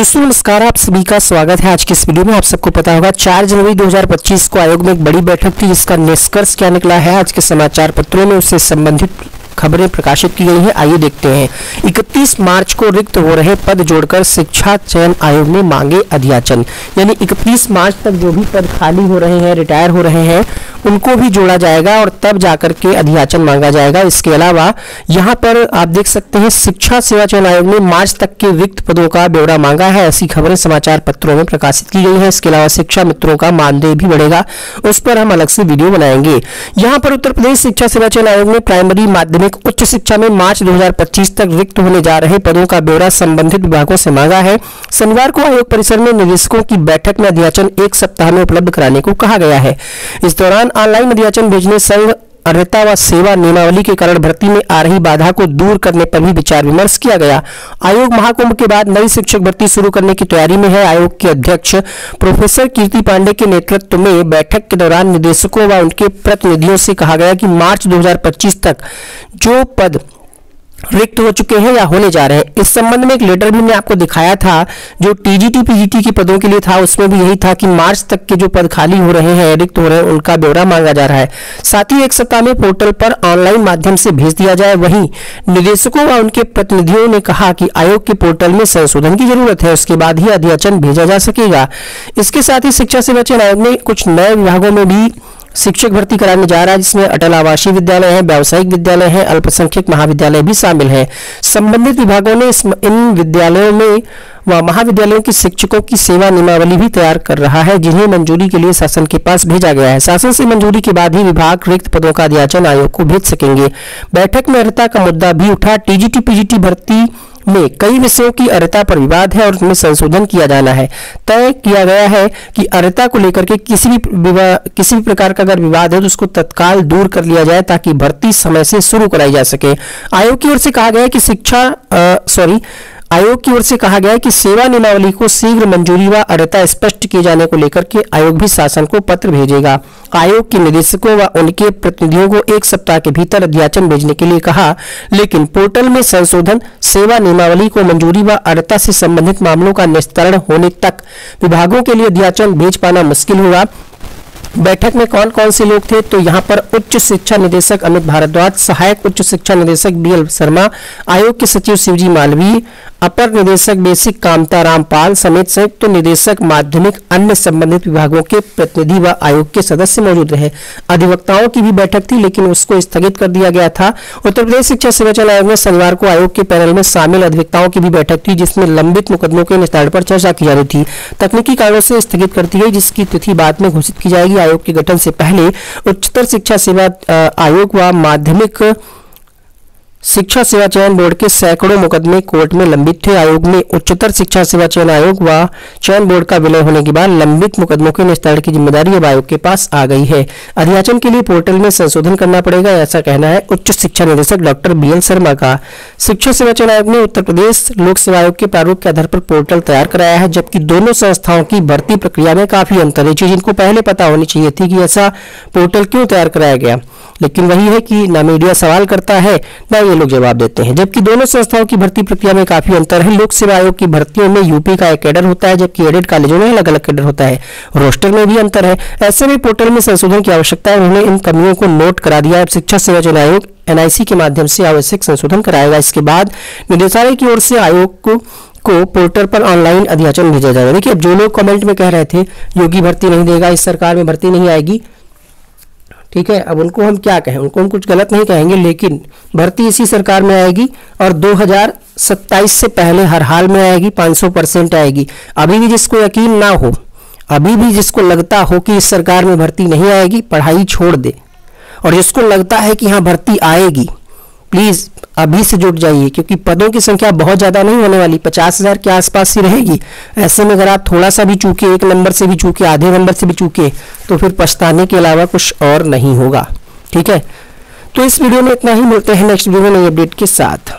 दोस्तों नमस्कार, आप सभी का स्वागत है। आज की इस वीडियो में आप सबको पता होगा 4 जनवरी 2025 को आयोग में एक बड़ी बैठक थी, जिसका निष्कर्ष क्या निकला है आज के समाचार पत्रों में उससे संबंधित खबरें प्रकाशित की गई हैं। आइए देखते हैं। 31 मार्च को रिक्त हो रहे पद जोड़कर शिक्षा चयन आयोग ने मांगे अध्याचन। यानी 31 मार्च तक जो भी पद खाली हो रहे हैं, रिटायर हो रहे हैं, उनको भी जोड़ा जाएगा और तब जाकर के अध्याचन मांगा जाएगा। इसके अलावा यहाँ पर आप देख सकते हैं शिक्षा सेवा चयन आयोग ने मार्च तक के रिक्त पदों का ब्यौरा मांगा है। ऐसी खबरें समाचार पत्रों में प्रकाशित की गई हैं। इसके अलावा शिक्षा मित्रों का मानदेय भी बढ़ेगा, उस पर हम अलग से वीडियो बनाएंगे। यहाँ पर उत्तर प्रदेश शिक्षा सेवा चयन आयोग ने प्राइमरी, माध्यमिक, उच्च शिक्षा में मार्च 2025 तक रिक्त होने जा रहे पदों का ब्यौरा संबंधित विभागों से मांगा है। शनिवार को आयोग परिसर में निदेशकों की बैठक में अध्याचन 1 सप्ताह में उपलब्ध कराने को कहा गया है। इस दौरान ऑनलाइन अध्याचन भेजने, संघ अर्हता व सेवा नियमावली के कारण भर्ती में आ रही बाधा को दूर करने पर भी विचार विमर्श किया गया। आयोग महाकुंभ के बाद नई शिक्षक भर्ती शुरू करने की तैयारी में है। आयोग के अध्यक्ष प्रोफेसर कीर्ति पांडे के नेतृत्व में बैठक के दौरान निदेशकों व उनके प्रतिनिधियों से कहा गया कि मार्च 2025 तक जो पद रिक्त हो चुके हैं या होने जा रहे हैं, इस संबंध में एक लेटर भी मैं आपको दिखाया था जो टीजीटी पीजीटी के पदों के लिए था। उसमें भी यही था कि मार्च तक के जो पद खाली हो रहे हैं, रिक्त हो रहे हैं, उनका ब्यौरा मांगा जा रहा है। साथ ही 1 सप्ताह में पोर्टल पर ऑनलाइन माध्यम से भेज दिया जाए। वहीं निदेशकों व उनके प्रतिनिधियों ने कहा कि आयोग के पोर्टल में संशोधन की जरूरत है, उसके बाद ही अध्याचन भेजा जा सकेगा। इसके साथ ही शिक्षा सेवा चयन आयोग ने कुछ नए विभागों में भी शिक्षक भर्ती कराने जा रहा है, जिसमें अटल आवासीय विद्यालय है, व्यावसायिक विद्यालय है, अल्पसंख्यक महाविद्यालय भी शामिल है। संबंधित विभागों ने इन विद्यालयों में व महाविद्यालयों की शिक्षकों की सेवा नियमावली भी तैयार कर रहा है, जिन्हें मंजूरी के लिए शासन के पास भेजा गया है। शासन से मंजूरी के बाद ही विभाग रिक्त पदों का अध्याचन आयोग को भेज सकेंगे। बैठक में अर्हता का मुद्दा भी उठा। टीजीटी पीजीटी भर्ती में कई विषयों की अर्हता पर विवाद है और उसमें संशोधन किया जाना है। तय किया गया है कि अर्हता को लेकर के किसी भी प्रकार का अगर विवाद है तो उसको तत्काल दूर कर लिया जाए, ताकि भर्ती समय से शुरू कराई जा सके। आयोग की ओर से कहा गया है कि सेवा नियमावली को शीघ्र मंजूरी व अर्हता स्पष्ट किए जाने को लेकर के आयोग भी शासन को पत्र भेजेगा। आयोग के निदेशकों व उनके प्रतिनिधियों को 1 सप्ताह के भीतर अध्याचन भेजने के लिए कहा, लेकिन पोर्टल में संशोधन, सेवा नियमावली को मंजूरी व अर्हता से संबंधित मामलों का निस्तारण होने तक विभागों के लिए अध्याचन भेज पाना मुश्किल होगा। बैठक में कौन कौन से लोग थे, तो यहाँ पर उच्च शिक्षा निदेशक अमित भारद्वाज, सहायक उच्च शिक्षा निदेशक बीएल शर्मा, आयोग के सचिव शिवजी मालवीय, अपर निदेशक बेसिक कामता रामपाल समेत संयुक्त निदेशक माध्यमिक, अन्य संबंधित विभागों के प्रतिनिधि व आयोग के सदस्य मौजूद रहे। अधिवक्ताओं की भी बैठक थी, लेकिन उसको स्थगित कर दिया गया था। उत्तर प्रदेश शिक्षा सेवा चयन आयोग में शनिवार को आयोग के पैनल में शामिल अधिवक्ताओं की भी बैठक थी, जिसमें लंबित मुकदमों के निस्तारण पर चर्चा की जानी थी। तकनीकी कारणों से स्थगित कर दी गई, जिसकी तिथि बाद में घोषित की जाएगी। आयोग के गठन से पहले उच्चतर शिक्षा सेवा आयोग व माध्यमिक शिक्षा सेवा चयन बोर्ड के सैकड़ों मुकदमे कोर्ट में लंबित थे। आयोग में उच्चतर शिक्षा सेवा चयन आयोग व चयन बोर्ड का विलय होने के बाद लंबित मुकदमों के निस्तारण की जिम्मेदारी अब आयोग के पास आ गई है। अध्याचन के लिए पोर्टल में संशोधन करना पड़ेगा, ऐसा कहना है उच्च शिक्षा निदेशक डॉक्टर बीएल शर्मा का। शिक्षा सेवा चयन आयोग ने उत्तर प्रदेश लोक सेवा आयोग के प्रारूप के आधार पर पोर्टल तैयार कराया है, जबकि दोनों संस्थाओं की भर्ती प्रक्रिया में काफी अंतर है। चीज इनको पहले पता होनी चाहिए थी कि ऐसा पोर्टल क्यों तैयार कराया गया, लेकिन वही है कि ना मीडिया सवाल करता है ना ये लोग जवाब देते हैं। जबकि दोनों संस्थाओं की भर्ती प्रक्रिया में काफी अंतर है। लोक सेवा आयोग की भर्तियों में यूपी का एक कैडर होता है, जबकि एडेड कॉलेजों में अलग अलग कैडर होता है। रोस्टर में भी अंतर है। ऐसे में पोर्टल में संशोधन की आवश्यकता है। उन्होंने इन कमियों को नोट करा दिया है। शिक्षा सेवा चयन आयोग एनआईसी के माध्यम से आवश्यक संशोधन कराएगा। इसके बाद निदेशालय की ओर से आयोग को पोर्टल पर ऑनलाइन अध्याचन भेजा जाएगा। देखिए, अब जो लोग कमेंट में कह रहे थे योगी भर्ती नहीं देगा, इस सरकार में भर्ती नहीं आएगी, ठीक है, अब उनको हम क्या कहें, उनको हम कुछ गलत नहीं कहेंगे, लेकिन भर्ती इसी सरकार में आएगी और 2027 से पहले हर हाल में आएगी, 500% आएगी। अभी भी जिसको यकीन ना हो, अभी भी जिसको लगता हो कि इस सरकार में भर्ती नहीं आएगी, पढ़ाई छोड़ दे, और जिसको लगता है कि हाँ भर्ती आएगी, प्लीज अभी से जुट जाइए, क्योंकि पदों की संख्या बहुत ज्यादा नहीं होने वाली, 50,000 के आसपास ही रहेगी। ऐसे में अगर आप थोड़ा सा भी चूके, 1 नंबर से भी चूके, आधे नंबर से भी चूके, तो फिर पछताने के अलावा कुछ और नहीं होगा। ठीक है, तो इस वीडियो में इतना ही। मिलते हैं नेक्स्ट वीडियो में नई अपडेट के साथ।